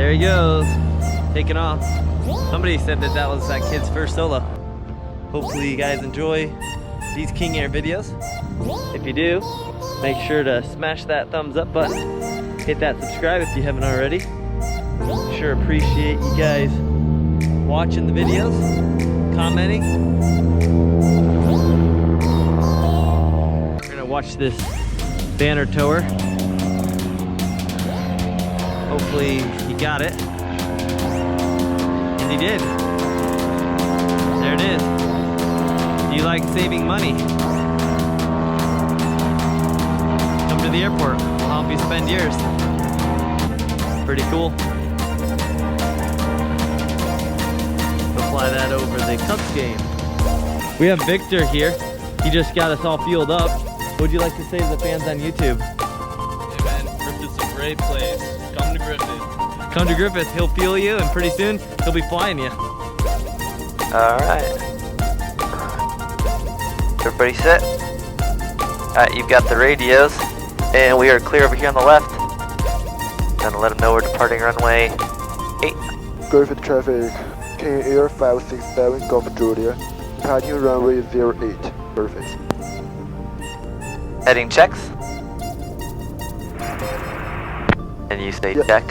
There he goes, taking off. Somebody said that was that kid's first solo. Hopefully you guys enjoy these King Air videos. If you do, make sure to smash that thumbs up button. Hit that subscribe if you haven't already. Sure appreciate you guys watching the videos, commenting. We're gonna watch this banner tower. Hopefully he got it. And he did. There it is. Do you like saving money? Come to the airport. We'll help you spend yours. Pretty cool. We'll fly that over the Cubs game. We have Victor here. He just got us all fueled up. What would you like to say to the fans on YouTube? Hey man, Griffith's a great place. Come to Griffith. Come to Griffith, he'll fuel you, and pretty soon he'll be flying you. Alright. Everybody set? Alright, you've got the radios, and we are clear over here on the left. Gonna let them know we're departing runway 8. Griffith traffic, King Air 567 Golf Julia, departing runway 08, Griffith. Heading checks. And you say check.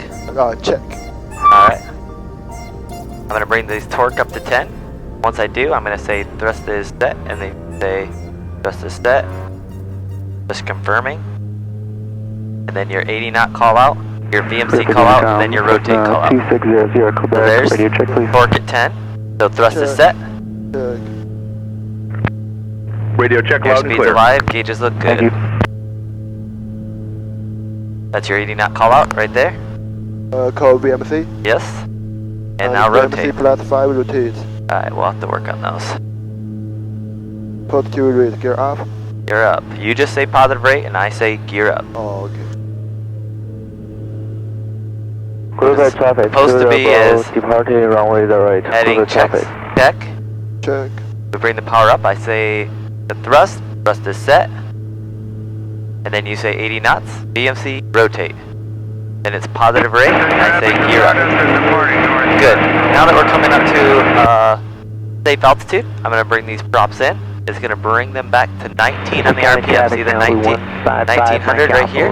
Check. Alright. I'm gonna bring this torque up to 10. Once I do, I'm gonna say thrust is set, and they say thrust is set. Just confirming. And then your 80 knot call out, your VMC call out, and then your rotate call out. 2600 Quebec, So there's radio check please. torque at 10. So thrust is set. Check. Radio check Your loud and speed's clear. alive, gauges look good. That's your 80 knot call out right there. Call VMC. Yes. And now rotate. VMC plus 5 rotate. Alright, we'll have to work on those. Positive rate, gear up. Gear up. You just say positive rate and I say gear up. Oh, okay. What it's supposed to be is departing runway the right. heading checks. Check. Check. We bring the power up. I say the thrust. Thrust is set. And then you say 80 knots. VMC, rotate. Then it's positive rate, and I say gear up. Good. Now that we're coming up to safe altitude, I'm going to bring these props in. It's going to bring them back to 19 on the RPM. See the 1900 right here?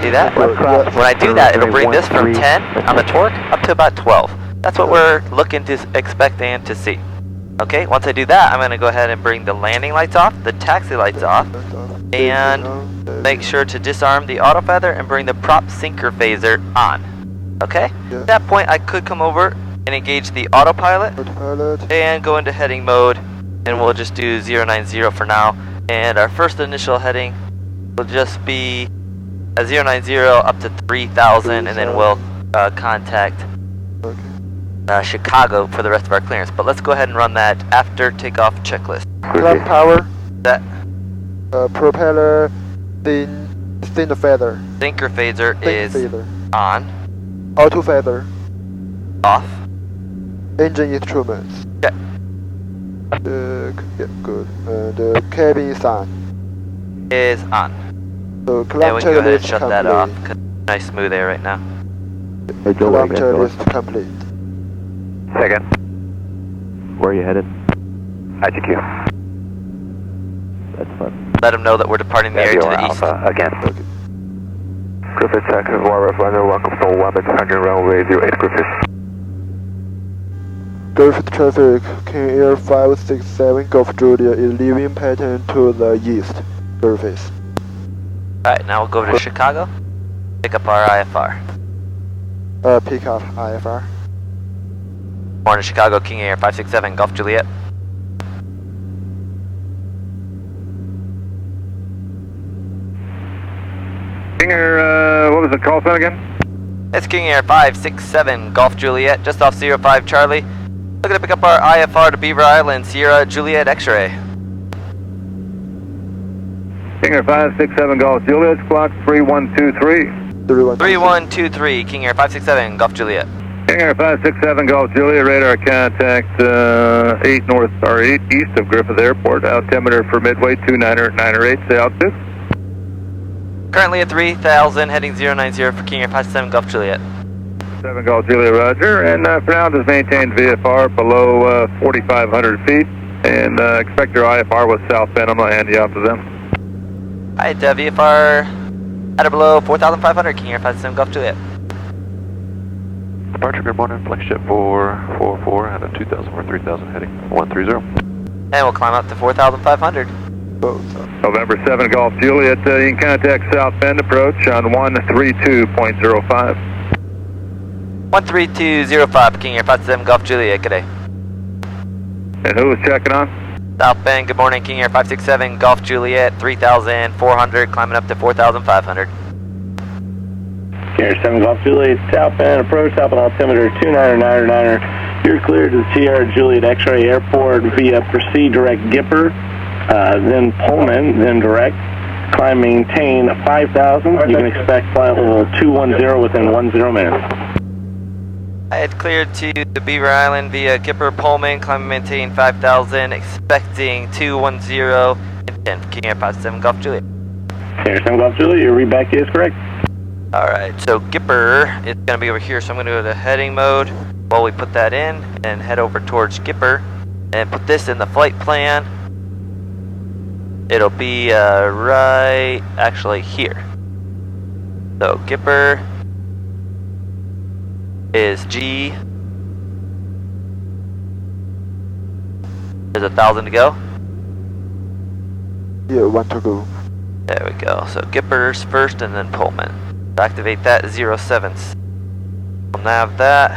See that? When I do that, it'll bring this from 10 on the torque up to about 12. That's what we're looking to expect and to see. Okay, once I do that, I'm going to go ahead and bring the landing lights off, the taxi lights off, and make sure to disarm the auto feather and bring the prop sinker phaser on. Okay? At that point, I could come over and engage the autopilot and go into heading mode, and we'll just do 090 for now. And our first initial heading will just be a 090 up to 3000, and then we'll contact Chicago for the rest of our clearance. But let's go ahead and run that after takeoff checklist. Clamp power. That Propeller thin feather. sinker phaser Thin is feather. on, Auto feather. off. Engine instruments. Check. Yeah, good. And cabin is on. Is on. So And we clamp can go ahead and checklist shut that off complete. because it's nice smooth air right now. Clamp checklist complete. Second. Where are you headed? IGQ. That's fun. Let them know that we're departing the area to the east. Again. Okay. Griffith second, Warrior Runner, welcome to 1 departing runway 08 Griffith. Griffith traffic, King Air 567 Golf Julia is leaving pattern to the east. Griffith. Alright, now we'll go over to Chicago, pick up our IFR. Pick up IFR. Morning, Chicago, King Air 567 Golf Juliet. King Air, what was the call sign again? It's King Air 567 Golf Juliet, just off 05 Charlie. Looking to pick up our IFR to Beaver Island, Sierra Juliet X-ray. King Air 567 Golf Juliet, clock 3123. 3123, King Air 567 Golf Juliet. King Air 567 Golf Juliet, radar contact 8 north or 8 east of Griffith Airport, altimeter for Midway 2908, say altitude. Currently at 3000, heading 090 for King Air 567 Golf Juliet. 7 Golf Julia, roger. And for now, just maintain VFR below 4,500 feet. And expect your IFR with South Bend. I'm going to hand you off to them. Alright, VFR at or below 4,500, King Air 57 Golf Juliet. Departure, good morning. Flex jet 444 at a 2,000 or 3,000 heading 130. And we'll climb up to 4,500. November 7 Golf Juliet, you can contact South Bend approach on 132.05. 13205, King Air 57 Golf Juliet, good day. And who is checking on? South Bend, good morning, King Air 567 Golf Juliet, 3,400, climbing up to 4,500. King Air 7 Golf Juliet, South Bend, approach, top altimeter 2999er. You're cleared to the Sierra Juliet X-Ray Airport via Proceed Direct Gipper, then Pullman, then Direct. Climb maintain 5,000. You can expect flight level 210 within 10 minutes. I had cleared to the Beaver Island via Kipper Pullman, climb and maintain 5,000, expecting 210 and 10 for King Air 57 Golf Juliet. King Air 7 Golf Juliet, your readback is correct. Alright, so Gipper is going to be over here, so I'm going to go to heading mode while we put that in and head over towards Gipper and put this in the flight plan. It'll be right actually here. So Gipper is G. There's 1,000 to go. Yeah, 1 to go. There we go. So Gipper's first and then Pullman. Activate that 07s. We'll nav that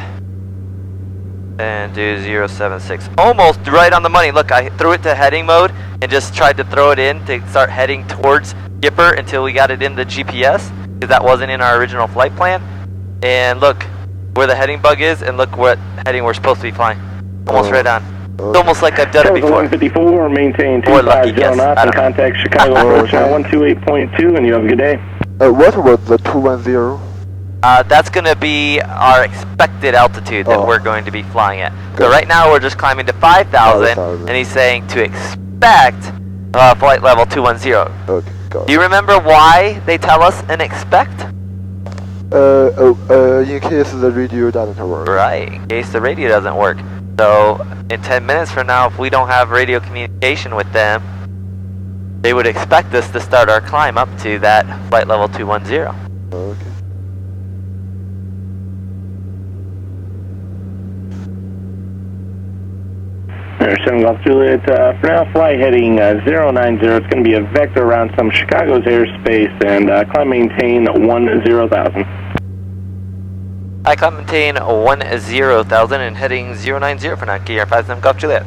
and do 076. Almost right on the money. Look, I threw it to heading mode and just tried to throw it in to start heading towards Gipper until we got it in the GPS, because that wasn't in our original flight plan. And look where the heading bug is, and look what heading we're supposed to be flying. Almost right on. It's almost like I've done it before. 154, maintain Or lucky 250 guess. knots and contact Chicago approach now 128.2, and you have a good day. What was the 210? That's going to be our expected altitude that we're going to be flying at. So right now we're just climbing to 5,000, and he's saying to expect flight level 210. Okay, got it. Do you remember why they tell us and expect? In case the radio doesn't work. Right, in case the radio doesn't work. So in 10 minutes from now, if we don't have radio communication with them, they would expect us to start our climb up to that flight level 210. Okay. Air 7 Golf Juliet, for now fly heading 090. It's going to be a vector around some Chicago's airspace, and climb maintain 10,000. I climb maintain 10,000 and heading 090 for now, King Air 57 Golf Juliet.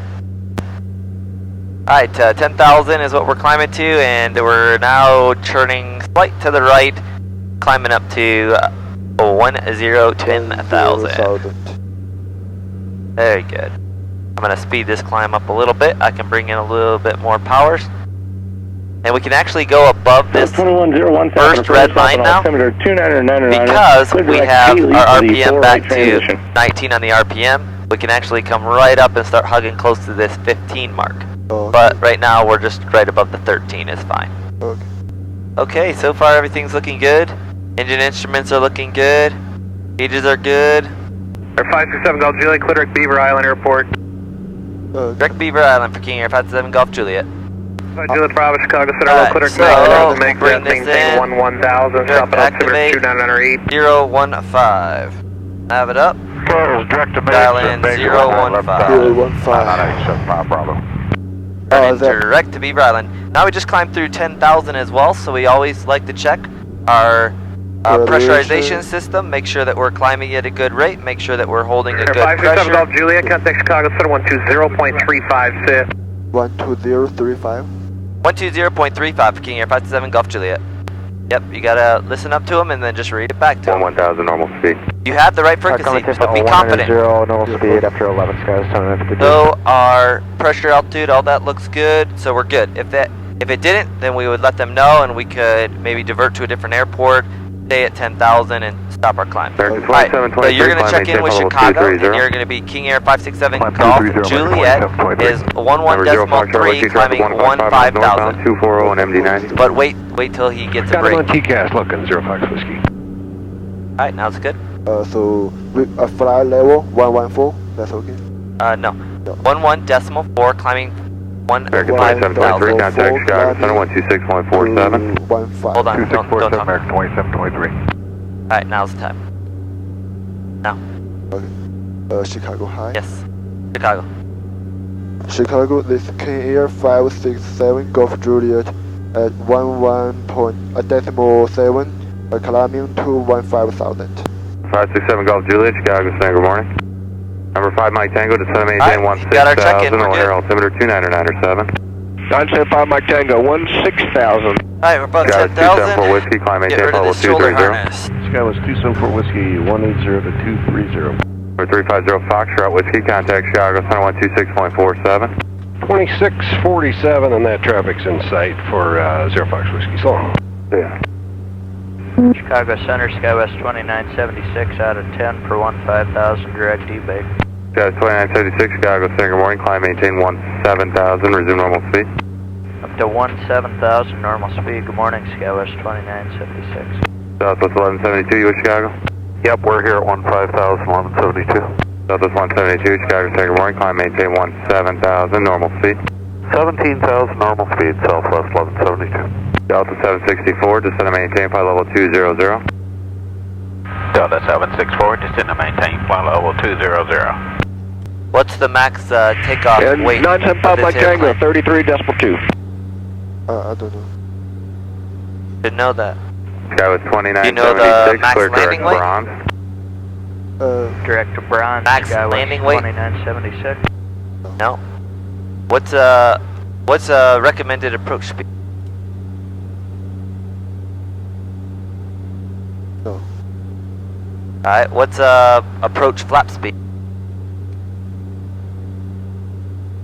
Alright, 10,000 is what we're climbing to, and we're now turning slight to the right, climbing up to 10,000. Very good. I'm going to speed this climb up a little bit. I can bring in a little bit more powers. And we can actually go above this first red line now, because we have our RPM back to 19 on the RPM. We can actually come right up and start hugging close to this 15 mark. But right now we're just right above the 13 is fine. Okay. Okay, so far everything's looking good. Engine instruments are looking good. Gauges are good. Air 567 Golf Juliet, clear direct Beaver Island Airport. Direct Beaver Island for King Air 57 Golf Juliet. Juliet Bravo, Chicago Center, Alright, clear so direct make bring that this in. 10,000, stop at Activate 2998. 015. Have it up. Dial in 015. 015. Direct to Beaver Island. Now we just climbed through 10,000 as well, so we always like to check our pressurization system, make sure that we're climbing at a good rate, make sure that we're holding a good pressure. Golf Juliet, contact Chicago Center 120.35. 12035. 120.35 for King Air 57 Golf Juliet. Yep, you gotta listen up to him and then just read it back to him. 1,000 normal speed. You have the right frequency, but be confident. 0 normal speed after 11 skies, 10 So our pressure, altitude, all that looks good, so we're good. If it didn't, then we would let them know and we could maybe divert to a different airport, stay at 10,000 and stop our climb. Alright, so you're going to check in with Chicago, and you're going to be King Air 567 Golf Juliet is 11.3 climbing 15,000. 240 and MD90. But wait till he gets a break. TCAS looking 05 whiskey. Alright, now it's good. So with a flight level 114, that's okay. No. 11.4, climbing 1 American 2723, contact Chicago Center 126.47. 15. Hold on, don't talk. American 2723. Alright, now's the time. Now. Okay. Chicago High. Yes. Chicago. Chicago, this King Air 567 Golf Juliet at 11.7, climbing to 15,000. 567 Golf Juliet, Chicago Center, good morning. Number 5 Mike Tango, descend to maintain Alright, got our check-in, 16,000, we're good. air altimeter 29907. 975 Mike Tango, 16,000. Alright, we're about Chicago 10,000. 274 Whiskey, climb Get maintain rid of level this shoulder 230. harness. Chicago 274 Whiskey, 180 to 230. Number 350 Foxtrot Whiskey, contact Chicago Center 126.47. 2647 and that traffic's in sight for Zero Fox Whiskey. So long. Yeah. Chicago Center, Skywest 2976 out of 10 for 15,000, direct D-Bay. Chicago 2976, Chicago Center, good morning, climb maintain 17,000, resume normal speed. Up to 17,000 normal speed, good morning, Skywest 2976. Southwest 1172, you with Chicago? Yep, we're here at 15,000, 1172. Southwest 172, Chicago Center, good morning, climb maintain 17,000, normal speed. 17,000 normal speed, Southwest 1172. Delta 764, descend to maintain flight level 200. Delta 764, descend to maintain flight level 200. What's the max takeoff And weight? 975 Mike Tango, 33.2. I don't know. Should know that. Sky was Do you know the 2976, max clear direct landing weight? bronze. Direct to Bronze, Max Skywest landing weight? 2976. No. What's recommended approach speed? No. Alright, what's approach flap speed?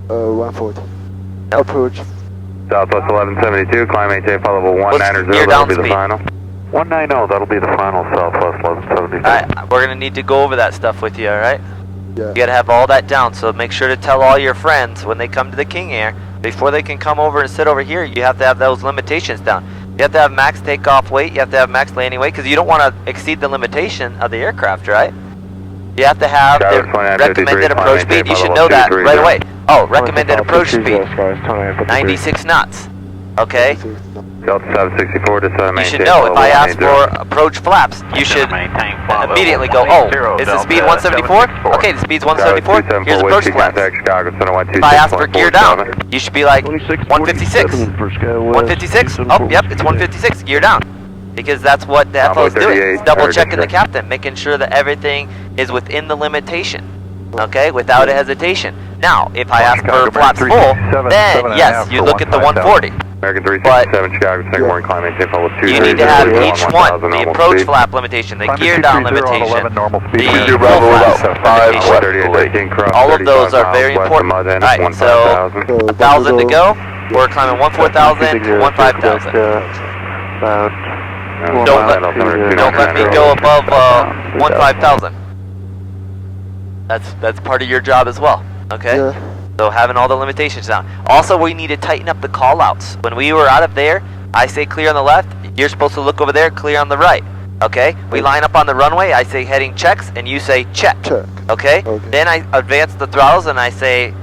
140. Nope. Approach. Southwest 1172, climb maintain flight level 190, gear that'll down be the speed? final. 190, that'll be the final, Southwest 1172. Alright, we're gonna need to go over that stuff with you, alright? Yeah. You gotta have all that down, so make sure to tell all your friends when they come to the King Air, before they can come over and sit over here, you have to have those limitations down. You have to have max takeoff weight, you have to have max landing weight, because you don't want to exceed the limitation of the aircraft, right? You have to have the recommended approach speed, you should know that right away. Oh, recommended approach speed, 96 knots, okay? Delta 764, descend to You maintain should know, if flight I level ask for approach flaps, you should immediately go, oh, is the speed 174? Okay, the speed's 174, here's approach flaps. If I ask for gear down, you should be like 156. 156? Oh, yep, it's 156, gear down. Because that's what the FO is doing. It's double checking the captain, making sure that everything is within the limitation. Okay, without a hesitation. Now, if I ask for flaps full, then yes, you look at the 140. American 367, Chicago, second morning, climb maintain flight level 200. You need to have each one, the approach flap limitation, the gear down limitation, the full flap limitation. All of those are very important. Alright, so 1,000 to go. We're climbing 14,000 to 15,000. Don't let me go above 15,000. That's part of your job as well. Okay. Yeah. So having all the limitations down. Also, we need to tighten up the call outs. When we were out of there, I say clear on the left. You're supposed to look over there, clear on the right. Okay? We line up on the runway. I say heading checks, and you say check. Check. Okay? Okay. Then I advance the throttles, and I say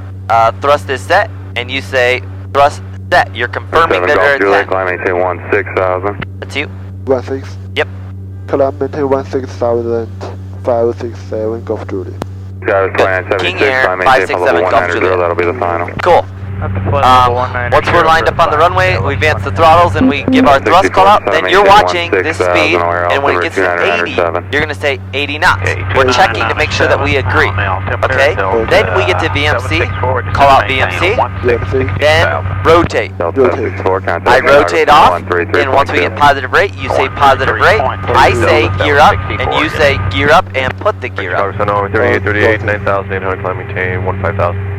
thrust is set, and you say thrust set. You're confirming that they're Juliet, at 10. climb maintain 16,000. That's you. 16. Yep. Climb maintain 16,567 Golf Juliet. Chicago 2976, King Air, climb maintain flight 567 level Golf 190, Juliet. that'll be the final. Cool. Up to flight level 190. Once we're lined up on the runway, we advance the throttles and we give our thrust call out, then you're watching this speed, and when it gets to 80, you're going to say 80 knots. We're checking to make sure that we agree, okay? Then we get to VMC, call out VMC, then rotate. I rotate off, and once we get positive rate, you say positive rate, I say gear up, and you say gear up and put the gear up. 3838, 9,800, climb maintain 15,000.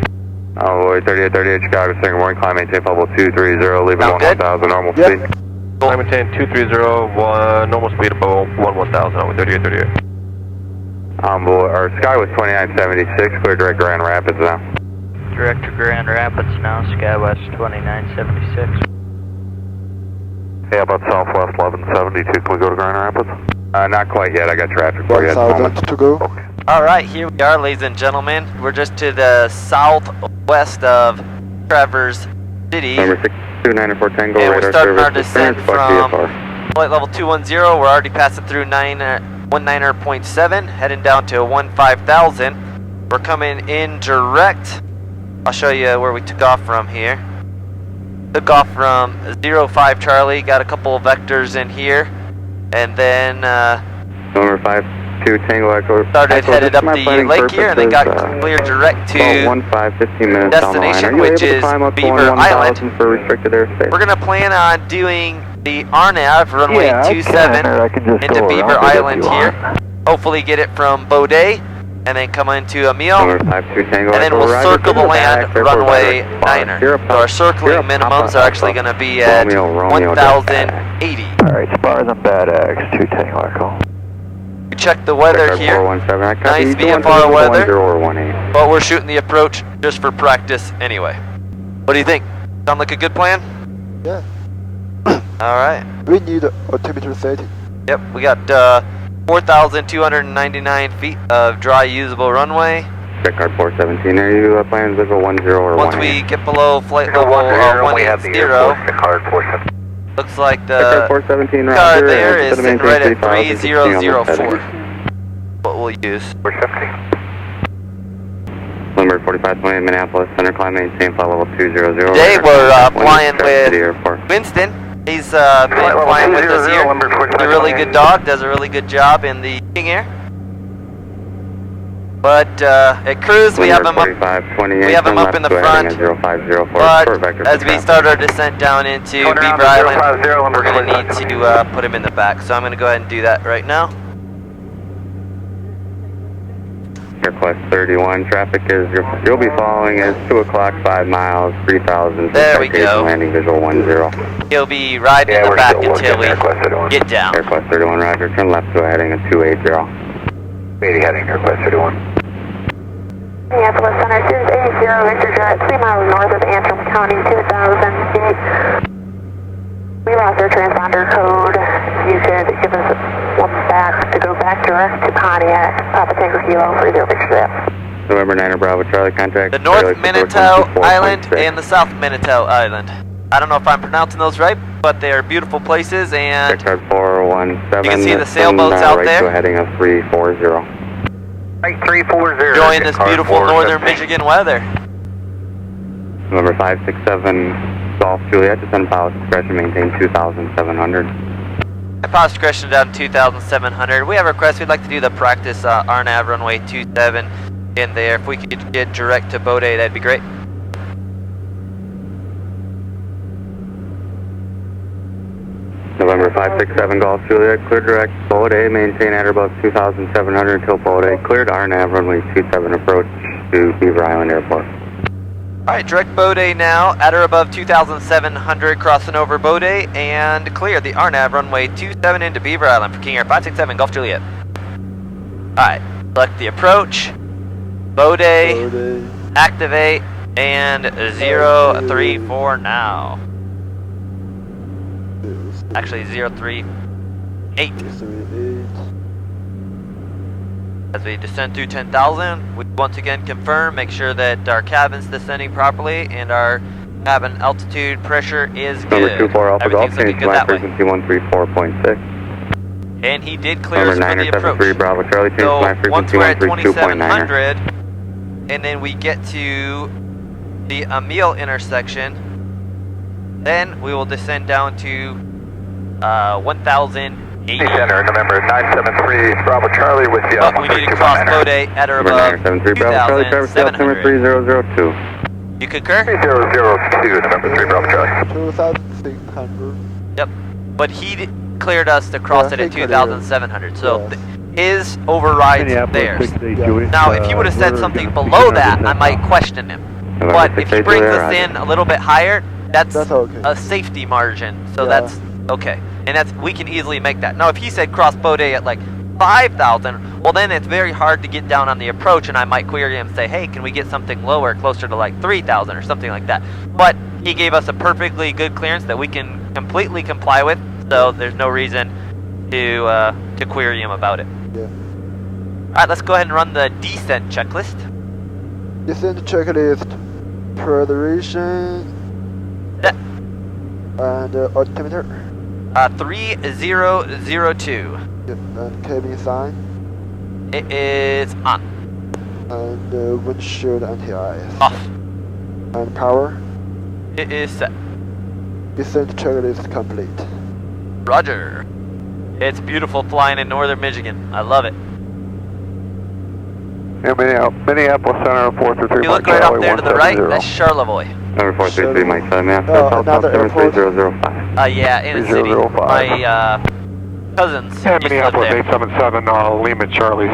Envoy 3838, Chicago, second morning, climb maintain flight level 230, leaving Sound good? 11,000, normal Yep. speed. Climb maintain 230, normal speed above 11,000, over 3838. Envoy, or Sky was 2976, clear direct Grand Rapids now. Direct to Grand Rapids now, Skywest 2976. Hey, how about Southwest 1172, can we go to Grand Rapids? Not quite yet. I got traffic for you at the 1000 moment. to go. Alright, here we are, ladies and gentlemen. We're just to the southwest of Traverse City. Number 62994 Tango, And we're radar starting our service descent experience, from VFR. flight level 210. We're already passing through 19.7, heading down to 15,000. We're coming in direct. I'll show you where we took off from here. Took off from 05 Charlie, got a couple of vectors in here, and then Number 52 Tango Echo. started headed up the lake here, and then got cleared direct to 15 minutes destination, which is Beaver Island. For restricted airspace? We're gonna plan on doing the RNAV runway 27 into Beaver Island here. Hopefully get it from Bodie, and then come into Emile, Number 52 Tango and then Echo, we'll Roger, circle the Tango land back, runway airport 9er. Sierra So our circling minimums are actually going to be at Romeo, 1,080. Alright, spars on bad X, 2 Tango Echo. We check the weather here. 417. I copy Nice you, VFR weather. 1018. But we're shooting the approach just for practice anyway. What do you think? Sound like a good plan? Yeah. Alright. We need altimeter setting. Yep, we got 4,299 feet of dry usable runway. Check card 417. Are you planning visual 10 or 18? Once we get below flight level 180, looks like Check card the 417, card Roger. there is Maintain sitting right at 3004. 3004. What we'll use. Number 4528 Minneapolis, center climb, maintain flight level 200. Today we're flying City with Airport. Winston. He's been flying with us here. He's a really good dog, does a really good job in the King Air. But at cruise we have him up. We have him up in the front. But as we start our descent down into Beaver Island, we're going to need to put him in the back. So I'm going to go ahead and do that right now. Request 31, traffic is, you'll be following is 2 o'clock, 5 miles, 3,000. There we go. Landing visual 10. He'll be riding in the back until we get down. Request 31, Roger, turn left to a heading of 280. 80 heading, request 31. Minneapolis Center, Series 80, Victor Jet, 3 miles north of Antrim County, 2,000 feet. We lost our transponder code. You could give us one back to go back direct to Pontiac, Papa Tango Kilo, 30 Victor Jet. November 9er Bravo Charlie contract. The North Manitou Island and the South Manitou Island. I don't know if I'm pronouncing those right, but they are beautiful places, and Check card 417. you can see the sailboats out right there. to a heading of 340. Right, 340. enjoying this beautiful northern Michigan weather. November 567 Golf Juliet, descend pilot discretion, maintain 2,700. And pilot discretion down 2,700. We have a request. We'd like to do the practice RNAV runway 27 in there. If we could get direct to Bodie, that'd be great. November 567 Golf Juliet, clear direct Bodie, maintain at or above 2,700 until Bodie. Cleared RNAV runway 27 approach to Beaver Island Airport. Alright, direct Bodie now, at or above 2,700, crossing over Bodie, and clear the RNAV runway 27 into Beaver Island for King Air 567 Golf Juliet. Alright, select the approach, Bodie, activate, and 034 now. Actually 038. As we descend through 10,000, we once again confirm, make sure that our cabin's descending properly and our cabin altitude pressure is good. Number 24 Alpha Golf, Everything's looking change good flight that way. frequency 134.6. And he did clear us Number for the approach. 973 Bravo Charlie, change So flight once frequency we're at 132.9. 2,700, and then we get to the Emile intersection, then we will descend down to 1,080. Center, November 973 Bravo Charlie with you. But we need to cross Bodie at or above 2,700. You concur? 002, November 3 Bravo Charlie. 2,600. Yep. But he cleared us to cross it at 2,700. So his overrides theirs. Now, if he would have said something below that, I might question him. But if he brings us in a little bit higher, that's okay. a safety margin. So that's okay. And that's, we can easily make that. Now, if he said cross Bodie at like 5,000, well then it's very hard to get down on the approach, and I might query him and say, hey, can we get something lower, closer to like 3,000 or something like that. But he gave us a perfectly good clearance that we can completely comply with, so there's no reason to query him about it. Yeah. Alright, let's go ahead and run the descent checklist. Descent checklist, preparation, Set. and altimeter. 3002. Yep, and cabin sign, It is on. and windshield anti-ice. Off. And power. It is set. Descent checklist complete. Roger. It's beautiful flying in northern Michigan. I love it. Yeah, Minneapolis Center, 433. You look right up there to the right, that's Charlevoix. Number 433, Mike 7, yeah. Another airport. 3005. Yeah, in the city. 3005. My cousins Yeah, used to live Minneapolis there. 877, Lima Charlie.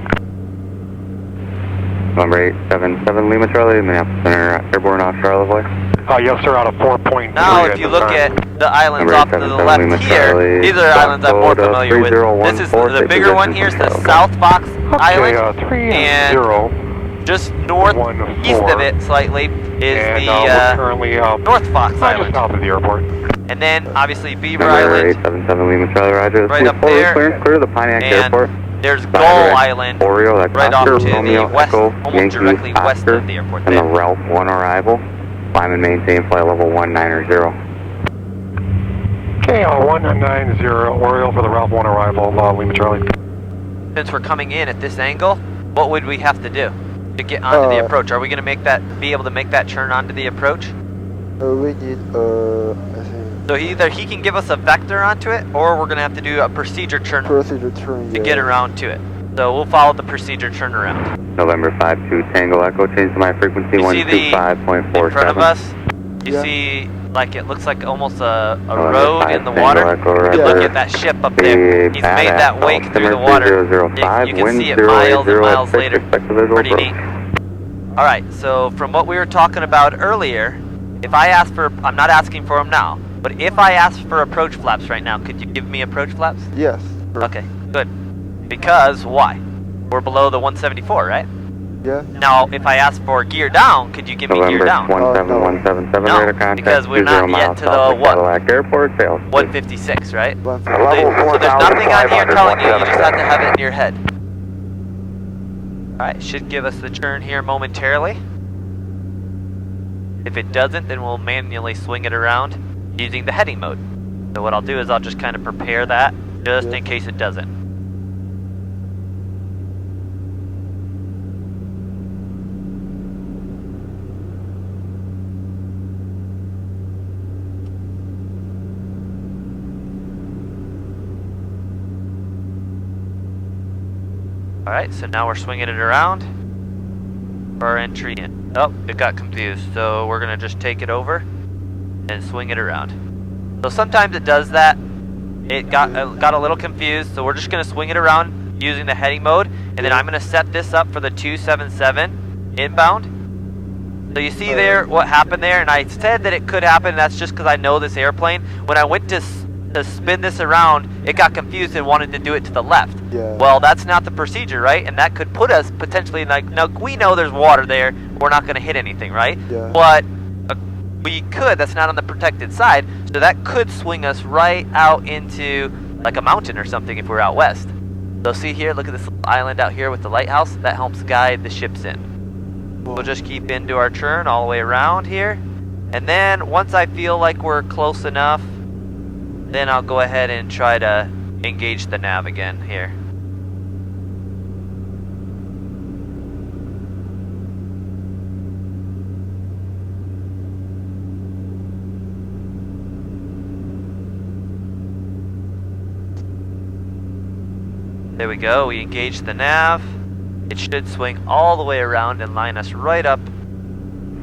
Number 877, Lima Charlie, Minneapolis Center, airborne off Charlevoix. Yes, sir, out of 4.3. Now, if you look at the islands off to the left here, these are islands I'm more familiar with. This is the bigger one here is the South Fox Island, and just northeast of it slightly is the currently North Fox just Island. south of the airport. And then, obviously, Beaver Number Island, 877, Lima Charlie, Roger. right up there, Clear to the Pontiac Airport. and there's Gull Island, Oreo, that's right off to Oscar, Romeo, the west, Echo, almost Yankee, directly west Oscar, of the airport and the there. Ralph 1 arrival. Climb and maintain flight level 190. Okay, 190, Oriole for the Ralph 1 arrival, Lima Charlie. Since we're coming in at this angle, what would we have to do to get onto the approach? Are we going to be able to make that turn onto the approach? We need, I think, So either he can give us a vector onto it, or we're going to have to do a procedure turn procedure turn, to get around to it. So we'll follow the procedure turnaround. November 52 Tango Echo, change to my frequency You see the 125.47. in front of us? You Yeah. see, like it looks like almost a November road 5 in the Tango water. Echo, You can Roger. look at that ship up there. He's made that wake through the water. You can see it miles and miles later. Pretty neat. Alright, so from what we were talking about earlier, if I ask for, I'm not asking for them now, but if I ask for approach flaps right now, could you give me approach flaps? Yes. Okay, good. Because, why? We're below the 174, right? Yeah. Now, if I ask for gear down, could you give me gear November down? 17177, No, radar contact, because we're 20 not yet miles to south the of Cadillac Airport, sales. 156, right? One So there's nothing on here telling you, you just have to have it in your head. Alright, should give us the turn here momentarily. If it doesn't, then we'll manually swing it around using the heading mode. So what I'll do is I'll just kind of prepare that just in case it doesn't. Alright, so now we're swinging it around for our entry in. Oh, it got confused, so we're going to just take it over and swing it around. So sometimes it does that. It got a little confused, so we're just going to swing it around using the heading mode, and then I'm going to set this up for the 277 inbound. So you see there what happened there, and I said that it could happen, that's just because I know this airplane. When I went to spin this around, it got confused and wanted to do it to the left. Yeah. Well, that's not the procedure, right? And that could put us potentially, like, now we know there's water there, we're not going to hit anything, right? Yeah. But we could, that's not on the protected side, so that could swing us right out into like a mountain or something if we're out west. So see here, look at this little island out here with the lighthouse, that helps guide the ships in. We'll just keep into our turn all the way around here, and then once I feel like we're close enough, then I'll go ahead and try to engage the nav again here. There we go, we engaged the nav. It should swing all the way around and line us right up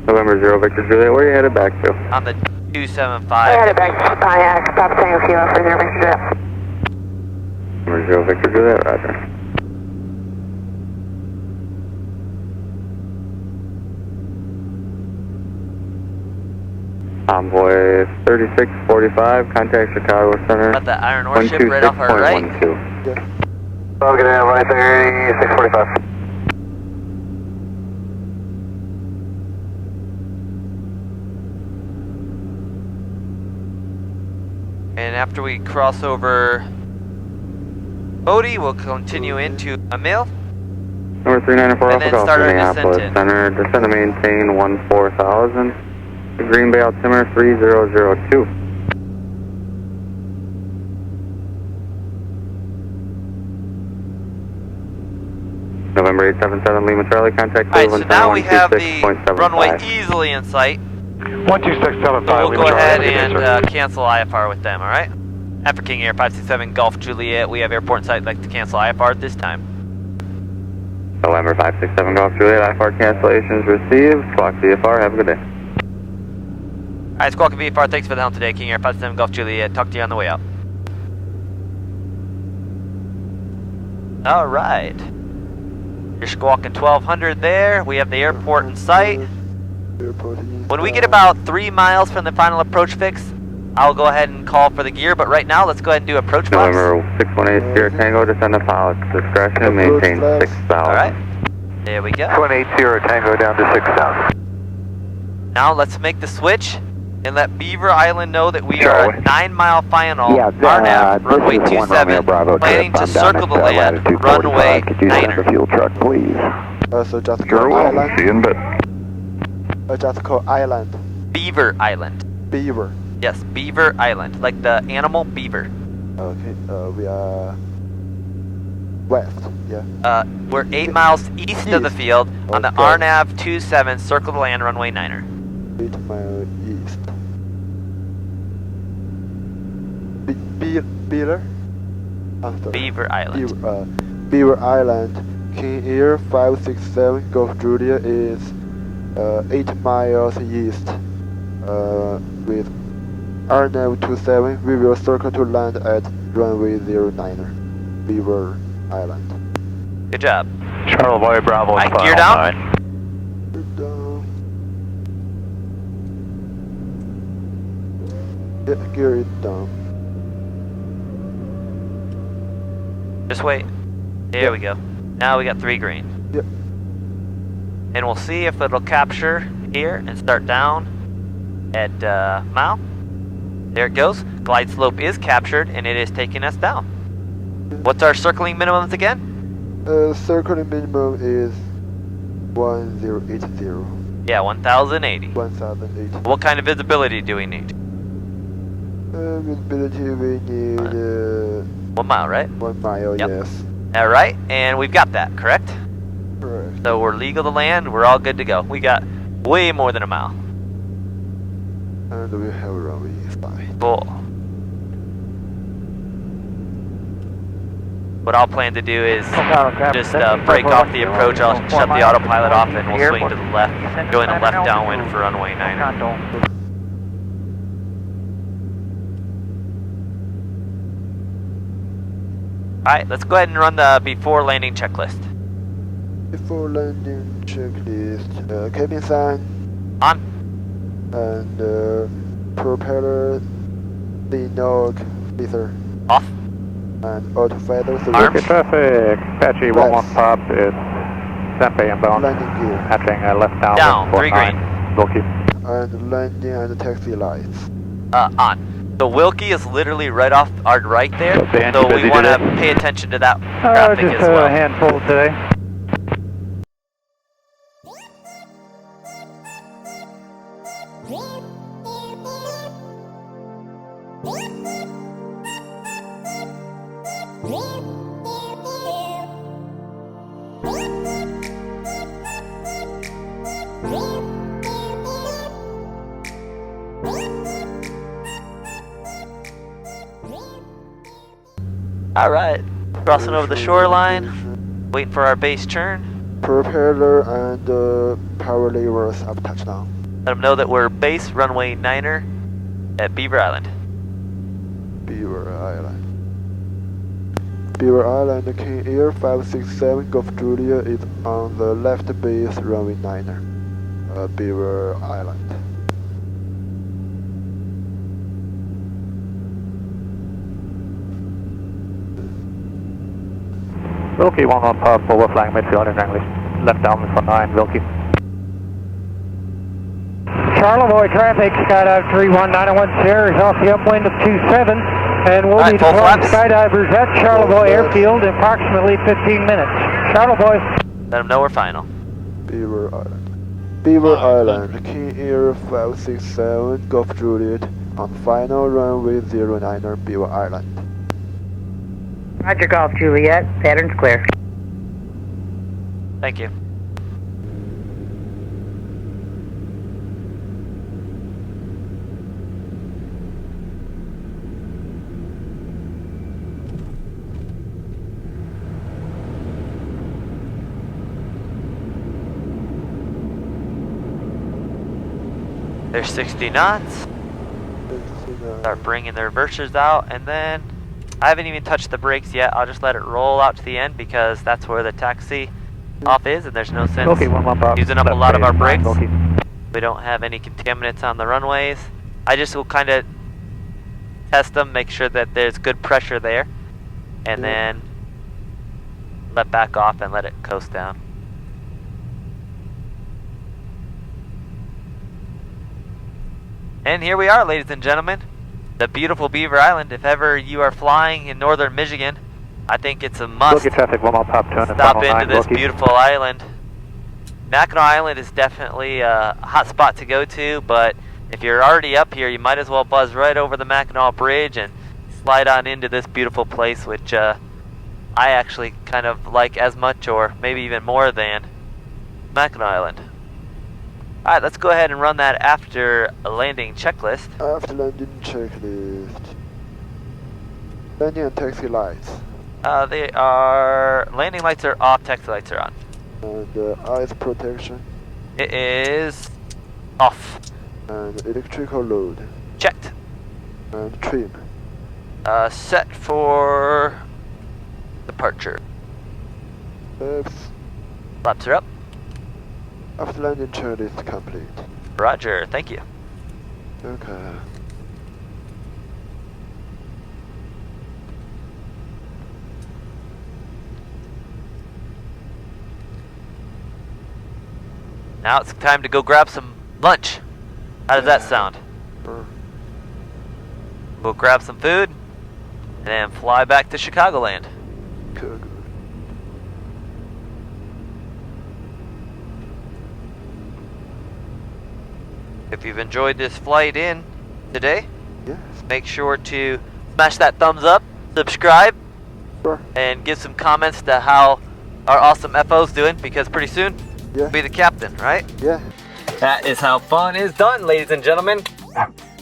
November 0 Victor Juliet, where are you headed back to? on the 275. I had it back to Pontiac, stop Tango Kilo for 0 Victor Jet. November 0 Victor Juliet, roger. Envoy 3645, contact Chicago Center. Got the iron ore ship right off our right. 126.12. Yeah. I'll get it right there, 645. And after we cross over Bodie will continue into a mill. Number 394 And then Alpha Golf, start our Minneapolis descent in. Center. Descend to maintain 14,000. Green Bay altimeter 3002. November 877 Lima Charlie, contact Alright, so now we have the 126.75. runway easily in sight. 12675. So we'll go ahead and cancel IFR with them, alright? After King Air 567 Golf Juliet, we have airport in sight. Like to cancel IFR at this time. November 567 Golf Juliet, IFR cancellations received. Squawk VFR, have a good day. Alright, Squawk and VFR, thanks for the help today. King Air 567 Golf Juliet, talk to you on the way out. Alright. You're squawking 1200 there. We have the airport in sight. When we get about 3 miles from the final approach fix, I'll go ahead and call for the gear, but right now, let's go ahead and do approach flaps. November 618 Sierra Tango, descend to pilot's discretion, maintain 6,000. Alright, there we go. 180 Tango down to 6,000. Now let's make the switch and let Beaver Island know that we are a 9-mile final. RNAV, runway 27, planning to circle the land, runway 9er. Fuel truck, please. So just call island. See you in a bit. Just call island. Beaver Island. Beaver. Yes, Beaver Island, like the animal beaver. Okay, we are west, yeah. We're 8 miles east of the field on the RNAV 27, circle the land, runway 9er. 8 miles east. Beaver? Beaver Island. Beaver Island. King Air 567 Golf Julia is 8 miles east. With RNAV 27, we will circle to land at runway 09er, Beaver Island. Good job. Charlevoix Bravo. Alright, gear down. Yeah, gear it down. Just wait. There we go. Now we got 3 green. Yep. And we'll see if it'll capture here and start down at mile. There it goes. Glide slope is captured and it is taking us down. What's our circling minimums again? Circling minimum is 1080. Yeah, 1080. 1080. What kind of visibility do we need? Visibility we need 1 mile, right? 1 mile, Yep. yes. Alright, and we've got that, correct? Correct. So we're legal to land, we're all good to go. We got way more than a mile. And we have runway 5. Cool. What I'll plan to do is just break off the approach. I'll shut the autopilot off and we'll swing to the left, go in a left downwind for runway 9er. Alright, let's go ahead and run the before landing checklist. Before landing checklist, cabin sign. On. And propeller, the nog, feather. Off. And auto feather. Arms. Traffic, Apache 11 pop is Sampe inbound. Landing gear. Hatching left down. Down, 3 green. Wilkie. And landing and taxi lights. On. The Wilkie is literally right off our right there, so we want to pay attention to that traffic just as well. a handful today. Alright, crossing over the shoreline, waiting for our base turn. Propeller and power levers up touchdown. Let them know that we're base runway 9er at Beaver Island. Beaver Island. Beaver Island, King Air 567 Golf Julia is on the left base runway 9er, Beaver Island. Wilkie 11 pop, overflying midfield and English. Left down for 9, Wilkie. Charlevoix traffic, skydive 319 Sierra is off the upwind of 27, And we'll All right, be full deploying flaps. skydivers at Charlevoix Airfield in approximately 15 minutes. Charlevoix. Let them know we're final. Beaver Island. Beaver Island, King Air 567, Golf Juliet, on final runway 09er, Beaver Island. Roger, Golf Juliet. Pattern's clear. Thank you. They're 60 knots. Start bringing the reversers out, and then I haven't even touched the brakes yet. I'll just let it roll out to the end because that's where the taxi off is, and there's no sense using up a lot of our brakes. We don't have any contaminants on the runways. I just will kind of test them, make sure that there's good pressure there, and then let back off and let it coast down. And here we are, ladies and gentlemen, the beautiful Beaver Island. If ever you are flying in northern Michigan, I think it's a must traffic, 1 mile top 2 stop into this beautiful island. Mackinac Island is definitely a hot spot to go to, but if you're already up here, you might as well buzz right over the Mackinac Bridge and slide on into this beautiful place, which I actually kind of like as much or maybe even more than Mackinac Island. Alright, let's go ahead and run that after landing checklist. After landing checklist. Landing and taxi lights. They are... landing lights are off, taxi lights are on. And ice protection. It is off. And electrical load. Checked. And trim. Set for departure. Flaps are up. After landing checklist complete. Roger, thank you. Okay. Now it's time to go grab some lunch. How does that sound? We'll grab some food and then fly back to Chicagoland. Good. If you've enjoyed this flight in today, yes, make sure to smash that thumbs up, subscribe, sure, and give some comments to how our awesome FO's doing, because pretty soon you'll be the captain, right? Yeah. That is how fun is done, ladies and gentlemen.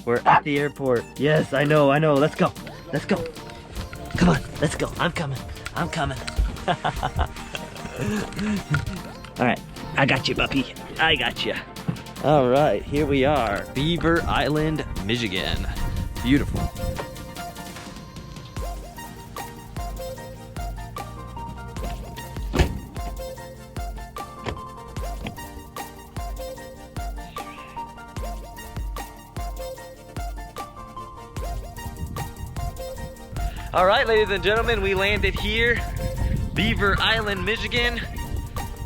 We're at the airport. Yes, I know. Let's go. Let's go. Come on, let's go. I'm coming. I'm coming. All right, I got you, puppy. I got you. All right, here we are, Beaver Island, Michigan. Beautiful. All right, ladies and gentlemen, we landed here, Beaver Island, Michigan.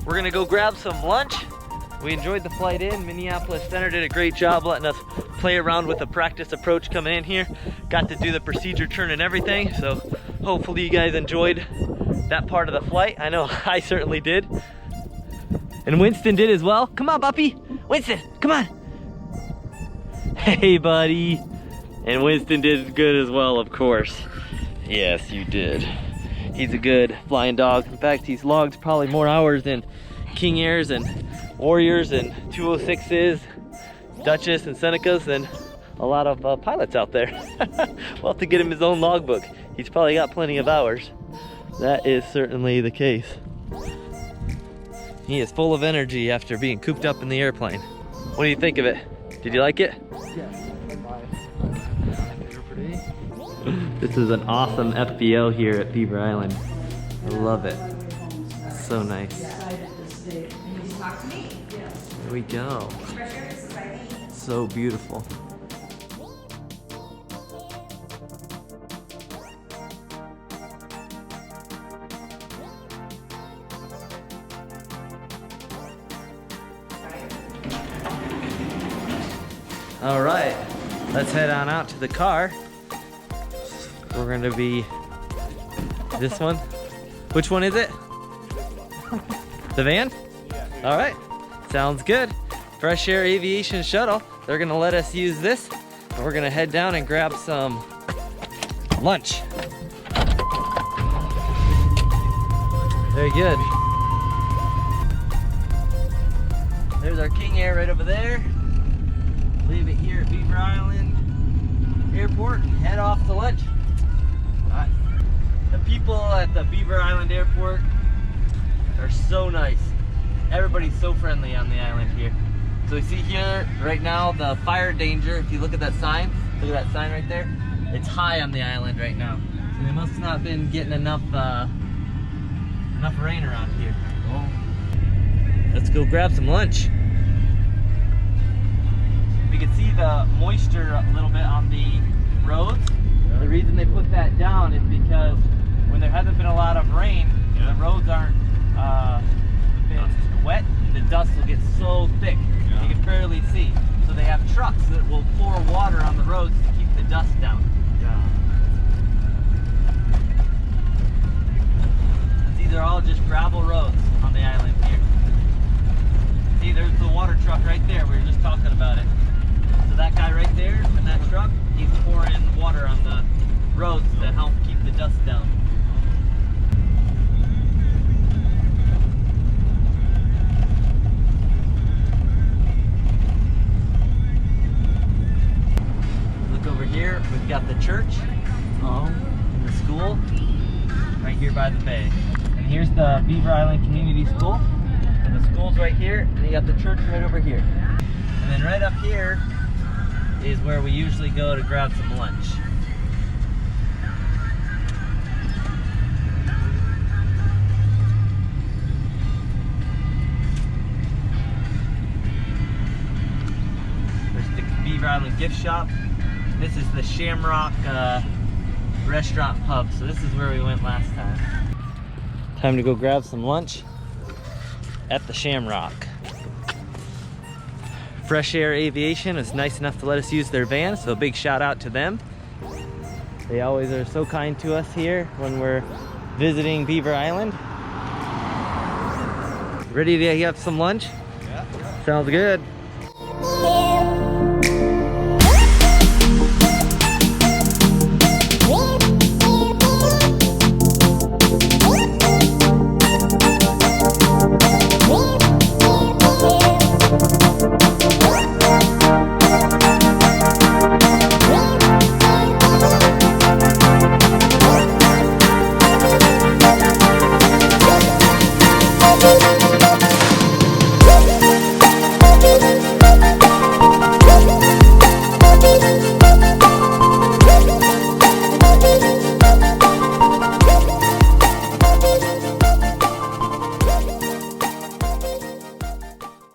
We're gonna go grab some lunch. We enjoyed the flight in. Minneapolis Center did a great job letting us play around with the practice approach coming in here. Got to do the procedure turn and everything, so hopefully you guys enjoyed that part of the flight. I know I certainly did. And Winston did as well. Come on, puppy. Winston, come on. Hey, buddy. And Winston did good as well, of course. Yes, you did. He's a good flying dog. In fact, he's logged probably more hours than King Airs and Warriors and 206s, Duchess and Senecas than a lot of pilots out there. We'll have to get him his own logbook. He's probably got plenty of hours. That is certainly the case. He is full of energy after being cooped up in the airplane. What do you think of it? Did you like it? Yes. This is an awesome FBO here at Beaver Island. I love it. It's so nice. There we go. So beautiful. All right, let's head on out to the car. we're gonna be this one. Which one is it? The van? All right, sounds good. Fresh Air Aviation shuttle. They're gonna let us use this, and we're gonna head down and grab some lunch. Very good. There's our King Air right over there. Leave it here at Beaver Island Airport and head off to lunch. All right. The people at the Beaver Island Airport are so nice. Everybody's so friendly on the island here. So you see here right now the fire danger. If you look at that sign, look at that sign right there. It's high on the island right now. So they must not been getting enough rain around here. Oh. Let's go grab some lunch. We can see the moisture a little bit on the roads. The reason they put that down is because when there hasn't been a lot of rain, the roads aren't been wet, and the dust will get so thick you can barely see. So they have trucks that will pour water on the roads to keep the dust down. These are all just gravel roads on the island here. See, there's the water truck right there. We were just talking about it. So that guy right there in that truck, he's pouring water on the roads to help keep the dust down. Look over here, we've got the church and the school right here by the bay. And here's the Beaver Island Community School. And the school's right here, and you got the church right over here. And then right up here is where we usually go to grab some lunch. There's the Beaver Island gift shop. This is the Shamrock restaurant pub. So this is where we went last time. Time to go grab some lunch at the Shamrock. Fresh Air Aviation is nice enough to let us use their van, so a big shout out to them. They always are so kind to us here when we're visiting Beaver Island. Ready to have some lunch? Yeah. Sounds good.